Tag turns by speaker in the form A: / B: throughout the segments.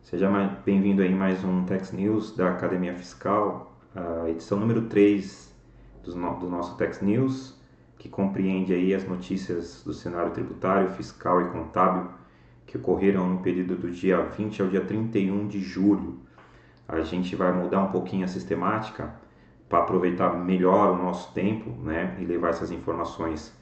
A: Seja bem-vindo aí mais um Tax News da Academia Fiscal, a edição número 3 do nosso Tax News, que compreende aí as notícias do cenário tributário, fiscal e contábil que ocorreram no período do dia 20 ao dia 31 de julho. A gente vai mudar um pouquinho a sistemática para aproveitar melhor o nosso tempo, né, e levar essas informações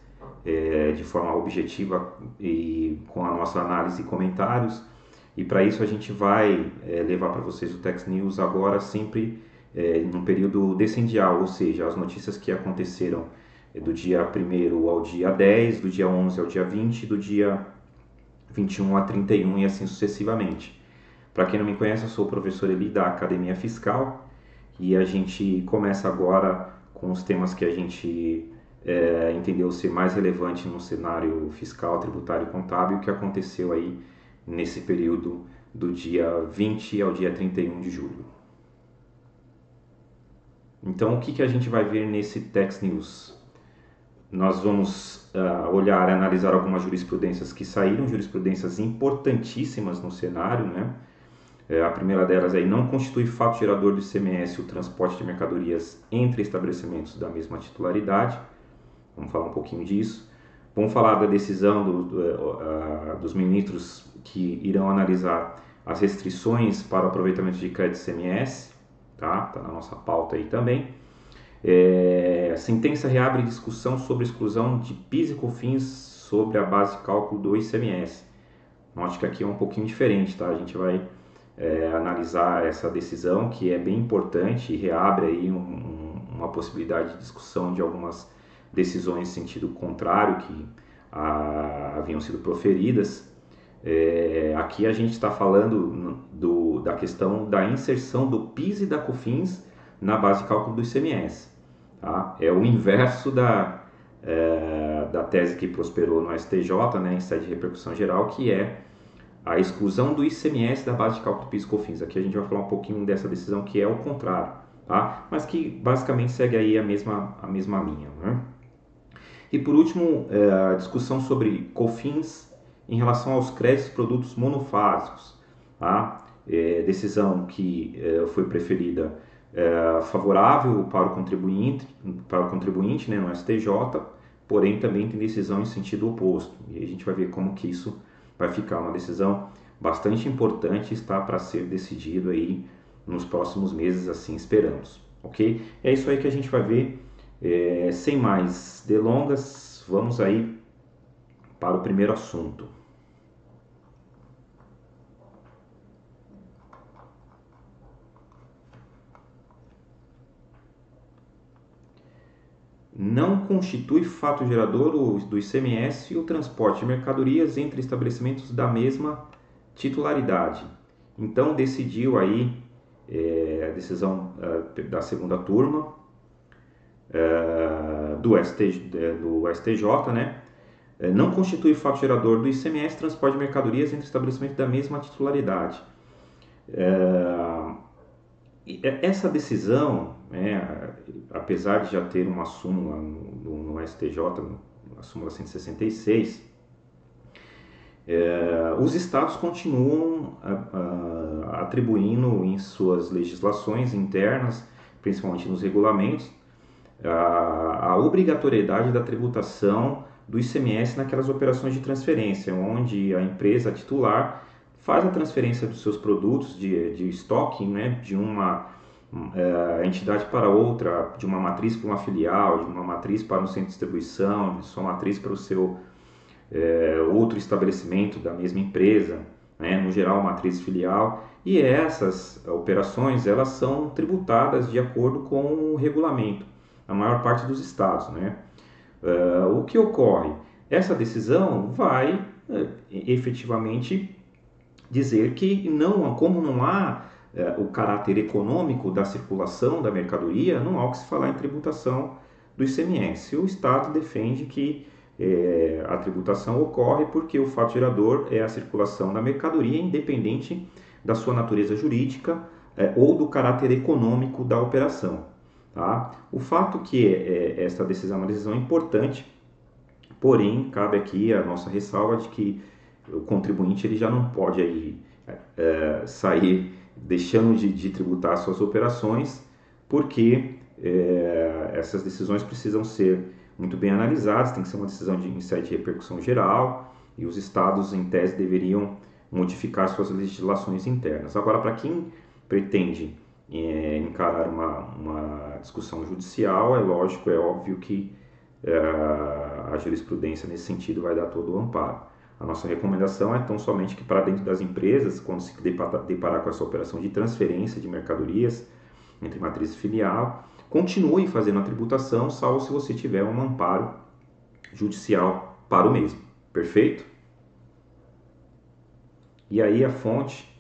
A: de forma objetiva e com a nossa análise e comentários. E para isso a gente vai levar para vocês o Tax News agora sempre num período descendial, ou seja, as notícias que aconteceram do dia 1º ao dia 10, do dia 11 ao dia 20, do dia 21 a 31 e assim sucessivamente. Para quem não me conhece, eu sou o professor Eli da Academia Fiscal e a gente começa agora com os temas que a gente entendeu ser mais relevante no cenário fiscal, tributário e contábil que aconteceu aí nesse período do dia 20 ao dia 31 de julho. Então, o que a gente vai ver nesse Tax News? Nós vamos olhar e analisar algumas jurisprudências que saíram, jurisprudências importantíssimas no cenário, né? A primeira delas aí, não constitui fato gerador do ICMS o transporte de mercadorias entre estabelecimentos da mesma titularidade. Vamos falar um pouquinho disso. Vamos falar da decisão dos ministros que irão analisar as restrições para o aproveitamento de crédito ICMS, tá na nossa pauta aí também. A sentença reabre discussão sobre exclusão de PIS e COFINS sobre a base de cálculo do ICMS. Note que aqui é um pouquinho diferente, tá? A gente vai analisar essa decisão que é bem importante e reabre aí uma possibilidade de discussão de algumas decisões em sentido contrário que haviam sido proferidas. Aqui a gente está falando da questão da inserção do PIS e da COFINS na base de cálculo do ICMS. Tá? É o inverso da tese que prosperou no STJ, né, em sede de repercussão geral, que é a exclusão do ICMS da base de cálculo do PIS e COFINS. Aqui a gente vai falar um pouquinho dessa decisão que é o contrário, tá? Mas que basicamente segue aí a mesma linha, né? E por último, a discussão sobre COFINS em relação aos créditos e produtos monofásicos. Tá? Decisão que foi preferida favorável para o contribuinte, né, no STJ, porém também tem decisão em sentido oposto. E a gente vai ver como que isso vai ficar. Uma decisão bastante importante, está para ser decidido aí nos próximos meses, assim esperamos. Ok? É isso aí que a gente vai ver. Sem mais delongas, vamos aí para o primeiro assunto. Não constitui fato gerador do ICMS o transporte de mercadorias entre estabelecimentos da mesma titularidade. Então decidiu aí a decisão da segunda turma do STJ, né? Não constitui fato gerador do ICMS transporte de mercadorias entre estabelecimentos da mesma titularidade. Essa decisão, né, apesar de já ter uma súmula no STJ, a súmula 166, os estados continuam atribuindo em suas legislações internas, principalmente nos regulamentos, a obrigatoriedade da tributação do ICMS naquelas operações de transferência, onde a empresa titular faz a transferência dos seus produtos de estoque, né, de uma entidade para outra, de uma matriz para uma filial, de uma matriz para um centro de distribuição, de sua matriz para o seu outro estabelecimento da mesma empresa, né, no geral matriz filial, e essas operações elas são tributadas de acordo com o regulamento, a maior parte dos estados, né? O que ocorre? Essa decisão vai efetivamente dizer que como não há o caráter econômico da circulação da mercadoria, não há o que se falar em tributação do ICMS. O Estado defende que a tributação ocorre porque o fato gerador é a circulação da mercadoria, independente da sua natureza jurídica ou do caráter econômico da operação. Tá? O fato que esta decisão é uma decisão importante, porém, cabe aqui a nossa ressalva de que o contribuinte ele já não pode aí, sair deixando de tributar suas operações, porque essas decisões precisam ser muito bem analisadas, tem que ser uma decisão em sede de repercussão geral, e os estados, em tese, deveriam modificar suas legislações internas. Agora, para quem pretende encarar uma discussão judicial, é lógico, é óbvio que a jurisprudência nesse sentido vai dar todo o amparo. A nossa recomendação é tão somente que para dentro das empresas, quando se deparar com essa operação de transferência de mercadorias entre matriz e filial, continue fazendo a tributação, salvo se você tiver um amparo judicial para o mesmo. Perfeito? E aí a fonte,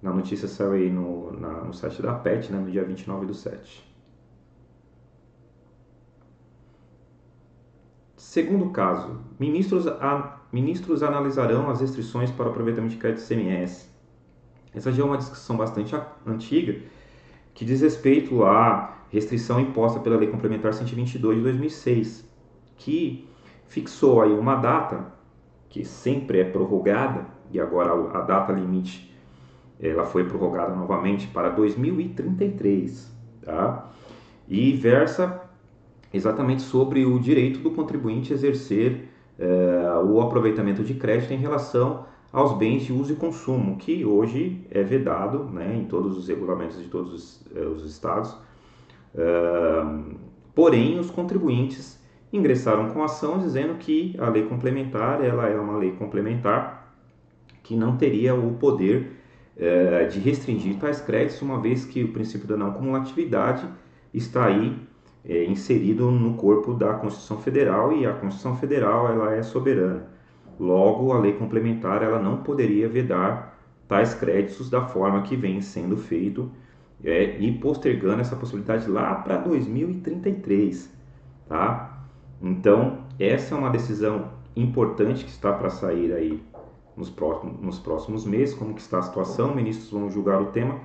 A: na notícia saiu aí no site da PET, né, no dia 29/7. Segundo caso, ministros analisarão as restrições para o aproveitamento de crédito ICMS. Essa já é uma discussão bastante antiga, que diz respeito à restrição imposta pela Lei Complementar 122 de 2006, que fixou aí uma data que sempre é prorrogada, e agora a data limite ela foi prorrogada novamente para 2033, tá? E versa exatamente sobre o direito do contribuinte exercer o aproveitamento de crédito em relação aos bens de uso e consumo, que hoje é vedado, né, em todos os regulamentos de todos os estados. Porém, os contribuintes ingressaram com ação dizendo que a lei complementar ela é uma lei complementar que não teria o poder de restringir tais créditos, uma vez que o princípio da não cumulatividade está aí inserido no corpo da Constituição Federal, e a Constituição Federal ela é soberana. Logo, a lei complementar ela não poderia vedar tais créditos da forma que vem sendo feito e postergando essa possibilidade lá para 2033, tá? Então, essa é uma decisão importante que está para sair aí nos próximos meses. Como que está a situação? Ministros vão julgar o tema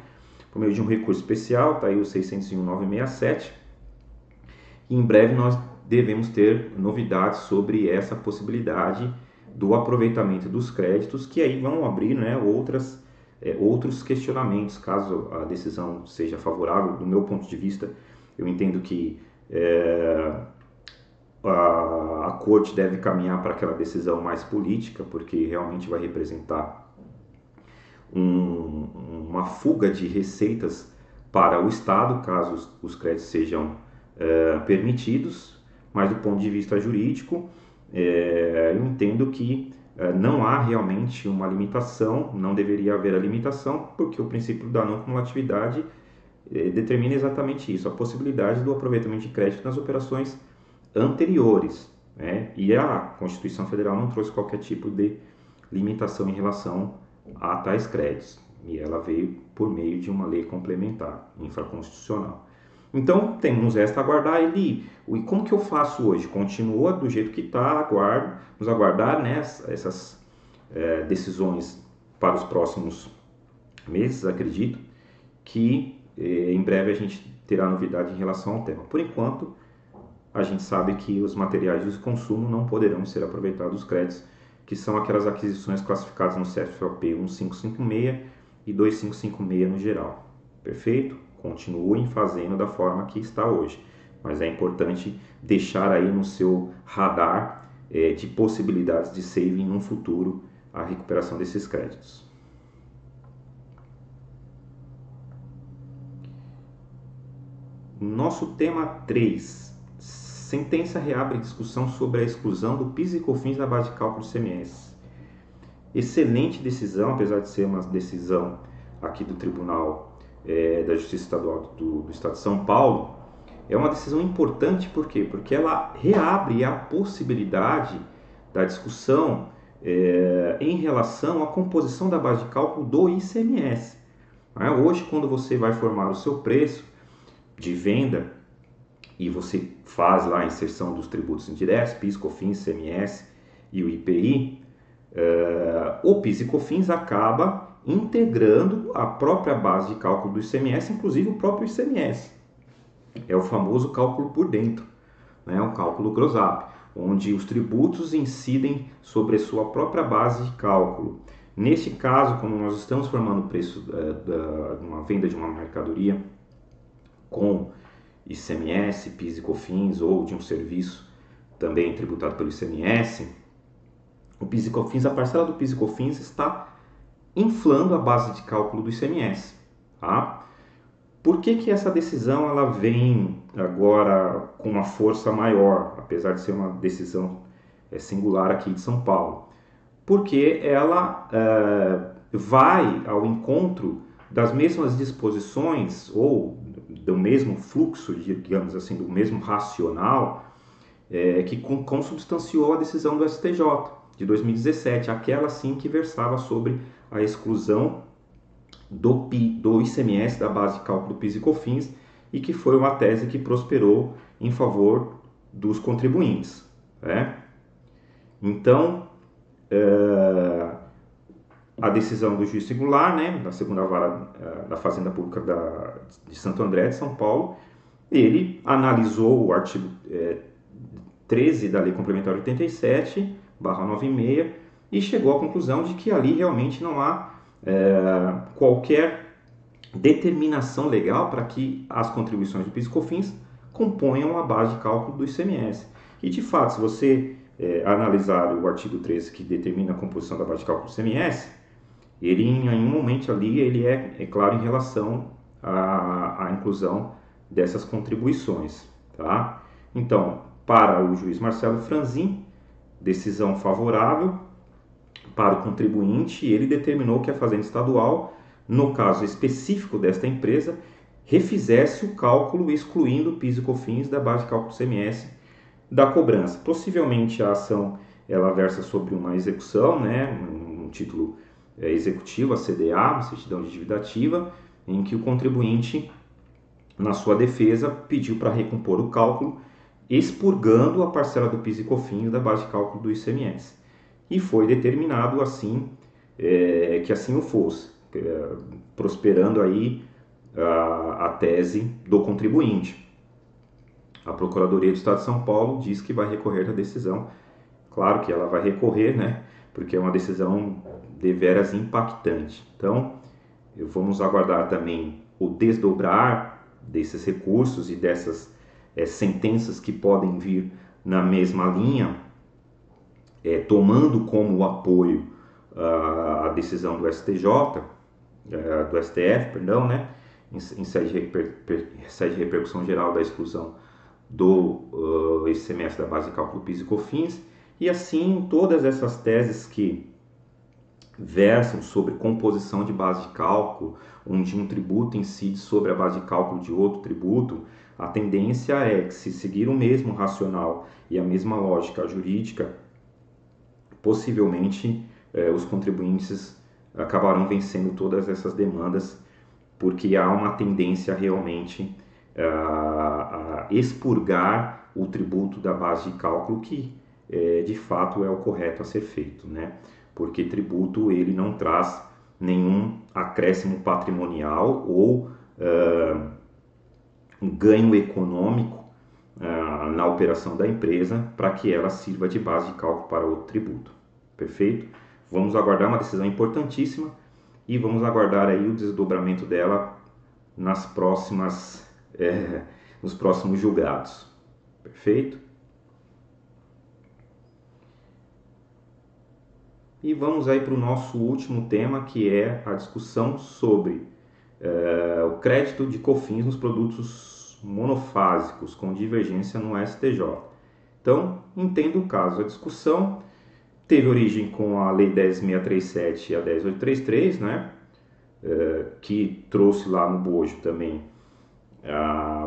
A: por meio de um recurso especial, está aí o 601.967, e em breve nós devemos ter novidades sobre essa possibilidade do aproveitamento dos créditos, que aí vão abrir, né, outros questionamentos, caso a decisão seja favorável. Do meu ponto de vista, eu entendo que a corte deve caminhar para aquela decisão mais política, porque realmente vai representar uma fuga de receitas para o Estado, caso os créditos sejam permitidos. Mas do ponto de vista jurídico, eu entendo que não há realmente uma limitação, não deveria haver a limitação, porque o princípio da não cumulatividade determina exatamente isso, a possibilidade do aproveitamento de crédito nas operações anteriores, né? E a Constituição Federal não trouxe qualquer tipo de limitação em relação a tais créditos, e ela veio por meio de uma lei complementar infraconstitucional. Então, nos resta aguardar. E como que eu faço hoje? Continua do jeito que está, vamos aguardar, né, essas decisões para os próximos meses. Acredito que em breve a gente terá novidade em relação ao tema. Por enquanto, a gente sabe que os materiais de consumo não poderão ser aproveitados os créditos, que são aquelas aquisições classificadas no CFOP 1556 e 2556 no geral. Perfeito? Continuem fazendo da forma que está hoje, mas é importante deixar aí no seu radar de possibilidades de saving no futuro a recuperação desses créditos. Nosso tema 3. Sentença reabre discussão sobre a exclusão do PIS e COFINS da base de cálculo do ICMS. Excelente decisão, apesar de ser uma decisão aqui do Tribunal da Justiça Estadual do Estado de São Paulo. É uma decisão importante, por quê? Porque ela reabre a possibilidade da discussão em relação à composição da base de cálculo do ICMS. Hoje, quando você vai formar o seu preço de venda e você faz lá a inserção dos tributos indiretos, PIS, COFINS, ICMS e o IPI, o PIS e COFINS acaba integrando a própria base de cálculo do ICMS, inclusive o próprio ICMS. É o famoso cálculo por dentro, né? O cálculo gross-up, onde os tributos incidem sobre a sua própria base de cálculo. Neste caso, quando nós estamos formando o preço de uma venda de uma mercadoria com ICMS, PIS e COFINS, ou de um serviço também tributado pelo ICMS, o PIS e COFINS, a parcela do PIS e COFINS está inflando a base de cálculo do ICMS. Tá? Por que essa decisão ela vem agora com uma força maior, apesar de ser uma decisão singular aqui de São Paulo? Porque ela vai ao encontro das mesmas disposições ou do mesmo fluxo, digamos assim, do mesmo racional que consubstanciou a decisão do STJ de 2017, aquela sim que versava sobre a exclusão do ICMS da base de cálculo do PIS e COFINS e que foi uma tese que prosperou em favor dos contribuintes. Né? Então, a decisão do juiz singular, né, da segunda vara da Fazenda Pública de Santo André de São Paulo, ele analisou o artigo 13 da Lei Complementar 87/96 e chegou à conclusão de que ali realmente não há qualquer determinação legal para que as contribuições do PIS e COFINS componham a base de cálculo do ICMS. E de fato, se você analisar o artigo 13 que determina a composição da base de cálculo do ICMS, ele em um momento ali ele é claro em relação à inclusão dessas contribuições. Tá? Então, para o juiz Marcelo Franzin, decisão favorável para o contribuinte, ele determinou que a Fazenda Estadual, no caso específico desta empresa, refizesse o cálculo excluindo o PIS e COFINS da base de cálculo do ICMS da cobrança. Possivelmente a ação ela versa sobre uma execução, né, um título executivo, a CDA, uma certidão de dívida ativa, em que o contribuinte, na sua defesa, pediu para recompor o cálculo, expurgando a parcela do PIS e COFINS da base de cálculo do ICMS. E foi determinado assim que assim o fosse, prosperando aí a tese do contribuinte. A Procuradoria do Estado de São Paulo diz que vai recorrer da decisão. Claro que ela vai recorrer, né? Porque é uma decisão deveras impactante. Então, vamos aguardar também o desdobrar desses recursos e dessas sentenças que podem vir na mesma linha, tomando como apoio a decisão do STJ, do STF, perdão, né? Em sede de repercussão geral da exclusão do ICMS da base de cálculo PIS e COFINS, e assim todas essas teses que versam sobre composição de base de cálculo, onde um tributo incide sobre a base de cálculo de outro tributo, a tendência é que, se seguir o mesmo racional e a mesma lógica jurídica, possivelmente os contribuintes acabarão vencendo todas essas demandas, porque há uma tendência realmente a expurgar o tributo da base de cálculo, que de fato é o correto a ser feito, né? Porque tributo ele não traz nenhum acréscimo patrimonial ou um ganho econômico na operação da empresa para que ela sirva de base de cálculo para outro tributo. Perfeito? Vamos aguardar uma decisão importantíssima e vamos aguardar aí o desdobramento dela nos próximos julgados. Perfeito? E vamos aí para o nosso último tema, que é a discussão sobre o crédito de COFINS nos produtos monofásicos com divergência no STJ. Então, entenda o caso. A discussão teve origem com a Lei 10.637 e a 10.833, né? Que trouxe lá no bojo também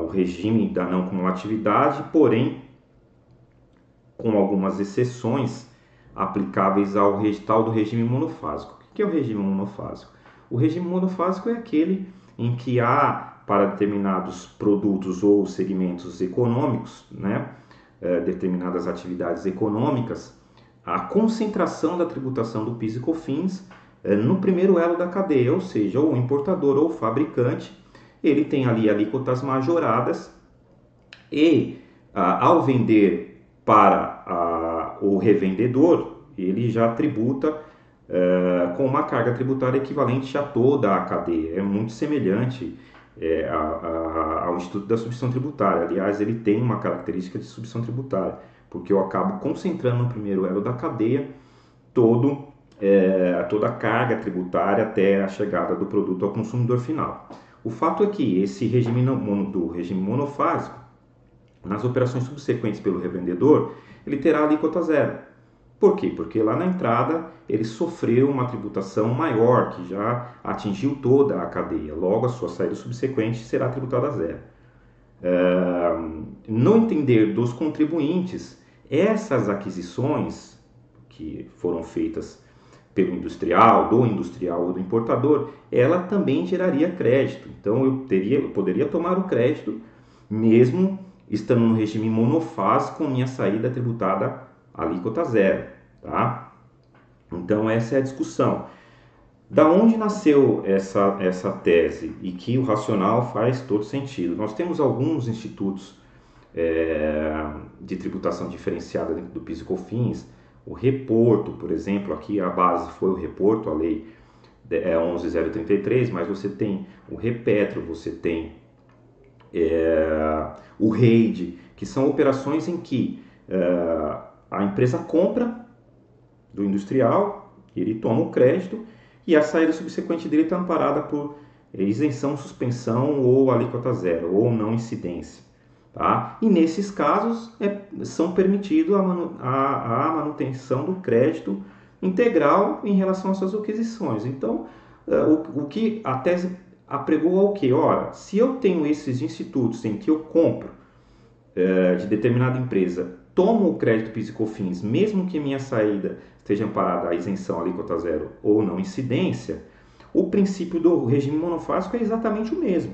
A: o regime da não cumulatividade, porém com algumas exceções aplicáveis ao tal do regime monofásico. O que é o regime monofásico? O regime monofásico é aquele em que há, para determinados produtos ou segmentos econômicos, né, determinadas atividades econômicas, a concentração da tributação do PIS e COFINS no primeiro elo da cadeia, ou seja, ou o importador ou o fabricante, ele tem ali alíquotas majoradas e ao vender para o revendedor, ele já tributa com uma carga tributária equivalente a toda a cadeia. É muito semelhante ao Instituto da Substituição Tributária. Aliás, ele tem uma característica de substituição tributária, porque eu acabo concentrando no primeiro elo da cadeia toda a carga tributária até a chegada do produto ao consumidor final. O fato é que esse regime do regime monofásico, nas operações subsequentes pelo revendedor, ele terá alíquota zero. Por quê? Porque lá na entrada ele sofreu uma tributação maior, que já atingiu toda a cadeia. Logo, a sua saída subsequente será tributada a zero. No entender dos contribuintes, essas aquisições que foram feitas pelo industrial, do industrial ou do importador, ela também geraria crédito. Então eu poderia tomar o crédito mesmo estando no regime monofásico com minha saída tributada alíquota zero, tá? Então essa é a discussão. Da onde nasceu essa tese e que o racional faz todo sentido? Nós temos alguns institutos de tributação diferenciada dentro do PIS e COFINS, o reporto, por exemplo, aqui a base foi o reporto, a lei 11.033, mas você tem o Repetro, você tem o REID, que são operações em que a empresa compra do industrial, ele toma o crédito e a saída subsequente dele está amparada por isenção, suspensão ou alíquota zero, ou não incidência. Tá? E nesses casos são permitidos a manutenção do crédito integral em relação às suas aquisições. Então, o que a tese apregou ao que? Ora, se eu tenho esses institutos em que eu compro de determinada empresa, tomo o crédito PIS e COFINS, mesmo que minha saída esteja amparada a isenção, alíquota zero ou não incidência, o princípio do regime monofásico é exatamente o mesmo.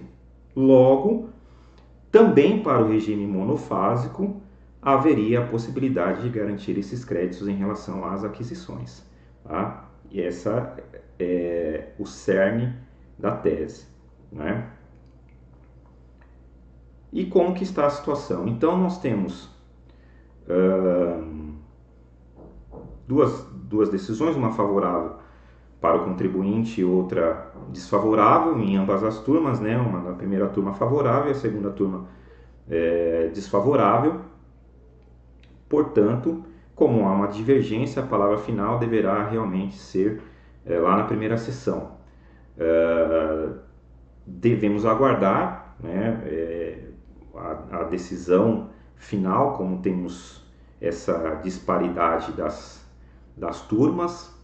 A: Logo, também para o regime monofásico haveria a possibilidade de garantir esses créditos em relação às aquisições. Tá? E essa é o cerne da tese. Né? E como que está a situação? Então nós temos duas decisões, uma favorável para o contribuinte e outra desfavorável em ambas as turmas, né? Uma na primeira turma favorável e a segunda turma desfavorável. Portanto, como há uma divergência, a palavra final deverá realmente ser lá na primeira sessão. Devemos aguardar, né, a decisão final, como temos essa disparidade das turmas,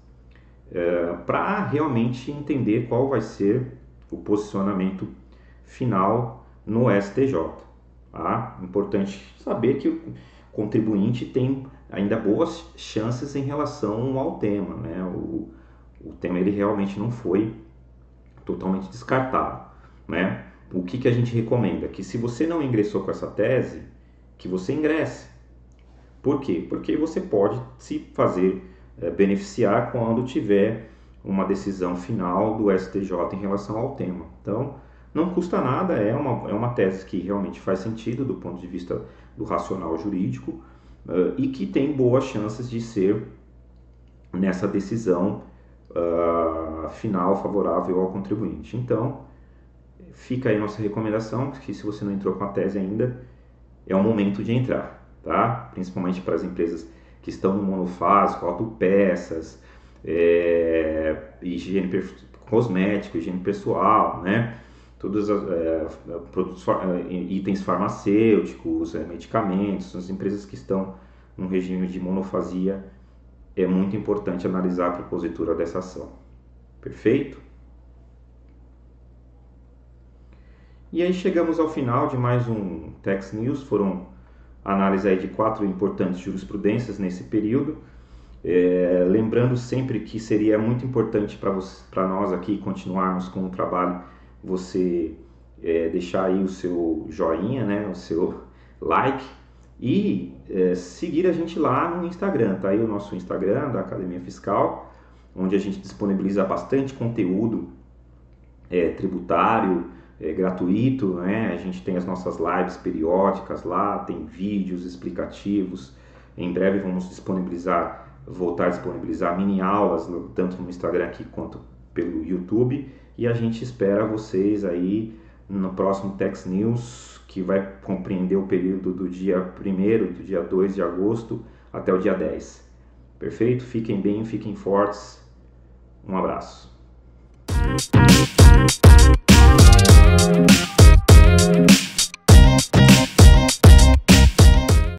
A: para realmente entender qual vai ser o posicionamento final no STJ. Tá? Importante saber que o contribuinte tem ainda boas chances em relação ao tema. Né? O tema ele realmente não foi totalmente descartado. Né? O que a gente recomenda? Que se você não ingressou com essa tese, que você ingresse. Por quê? Porque você pode se fazer beneficiar quando tiver uma decisão final do STJ em relação ao tema. Então, não custa nada, é uma tese que realmente faz sentido do ponto de vista do racional jurídico e que tem boas chances de ser nessa decisão final favorável ao contribuinte. Então, fica aí nossa recomendação, que se você não entrou com a tese ainda, é o momento de entrar, tá? Principalmente para as empresas que estão no monofásico, autopeças, higiene cosmética, higiene pessoal, né? Todos os produtos, itens farmacêuticos, medicamentos, as empresas que estão no regime de monofasia, é muito importante analisar a propositura dessa ação. Perfeito? E aí chegamos ao final de mais um Tax News. Foram análise aí de 4 importantes jurisprudências nesse período. Lembrando sempre que seria muito importante para nós aqui continuarmos com o trabalho, você deixar aí o seu joinha, né, o seu like e seguir a gente lá no Instagram. Tá aí o nosso Instagram da Academia Fiscal, onde a gente disponibiliza bastante conteúdo tributário, gratuito, né? A gente tem as nossas lives periódicas lá, tem vídeos explicativos. Em breve vamos disponibilizar voltar a disponibilizar mini aulas, tanto no Instagram aqui quanto pelo YouTube. E a gente espera vocês aí no próximo Tex News, que vai compreender o período do dia 1º, do dia 2 de agosto até o dia 10. Perfeito? Fiquem bem, fiquem fortes. Um abraço.